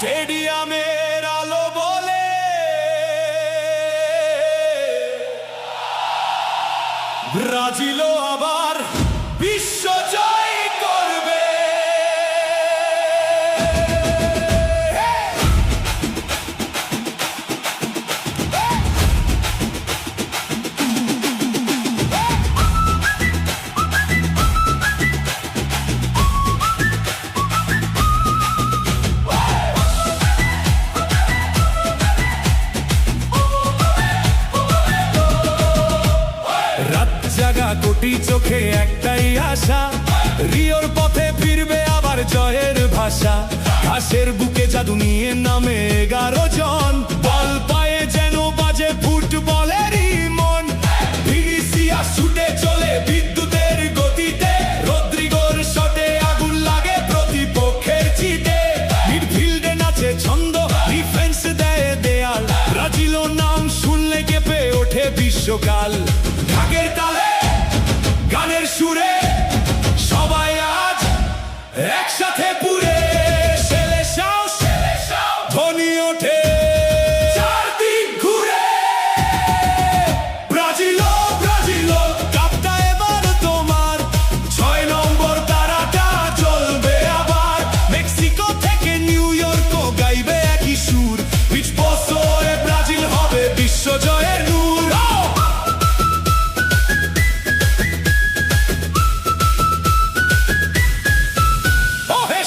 স্টেডিয়ামের আলো বলে ব্রাজিলও আবার বিশ্ব জয় করবে। জাগা কোটি চোখে একটাই আশা, রিওর পথে ফিরবে আবার জয়ের ভাষা। ঘাসের বুকে জাদু নিয়ে নামে 11 জন, বল পায়ে যেন বাজে ফুটবলেরই মন। ভিনিসিয়াস ছুটে চলে বিদ্যুতের গতিতে, রদ্রিগোর শটে আগুন লাগে প্রতিপক্ষের চিতে। মিডফিল্ডে নাচে ছন্দ, ডিফেন্স দেয় দেয়াল, ব্রাজিলও নাম শুনলে কেঁপে ওঠে বিশ্বকাল। ঢাকের তালে গানের সুরে সবাই আজ একসাথে পুরে সেলেসাও ধ্বনি ওঠে চারদিক ঘুরে। ব্রাজিলো ব্রাজিলো কাপটা এবার তোমার, 6 নম্বর তারাটা জ্বলবে আবার। মেক্সিকো থেকে নিউ ইয়র্কও গাইবে একই সুর, 20 বছরে ব্রাজিল হবে বিশ্বজয়ের নূর।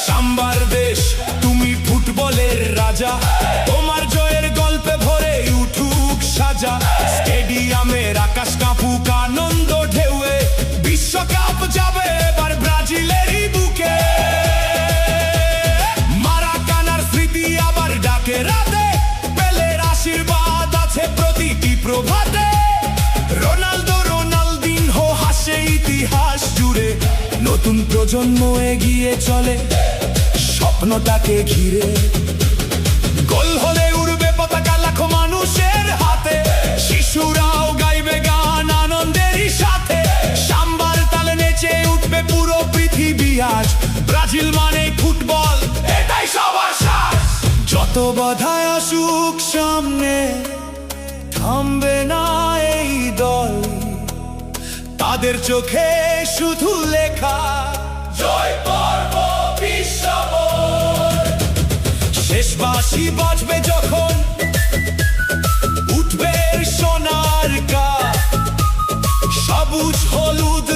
সাম্বার দেশ তুমি ফুটবলের রাজা, তোমার জয়ের গল্পে ভরে উঠুক সাজা। স্টেডিয়ামের আকাশ কাঁপুক আনন্দ ঢেউয়ে, বিশ্বকাপ যাবে এবার ব্রাজিলেরই বুকে। মারাকানার স্মৃতি আবার ডাকে রাতে, পেলের আশীর্বাদ আছে প্রতিটি প্রভাতে। রোনালদো রোনালদিনহো হাসে ইতিহাস জুড়ে, নতুন প্রজন্ম এগিয়ে চলে স্বপ্নটাকে ঘিরে। গোল হলে উড়বে পতাকা লাখো মানুষের হাতে, শিশুরাও গাইবে গান আনন্দেরই সাথে। সাম্বার তালে নেচে উঠবে পুরো পৃথিবী আজ, ব্রাজিল মানে ফুটবল এটাই সবার শ্বাস। যত বাধায় আসুক সামনে, থামবে না এই দল, তাদের চোখে শুধু লেখা জয় পর্ব বিশ্বময়। শেষ বাঁশি বাজবে যখন উঠবে সোনার কাপ, সবুজ হলুদ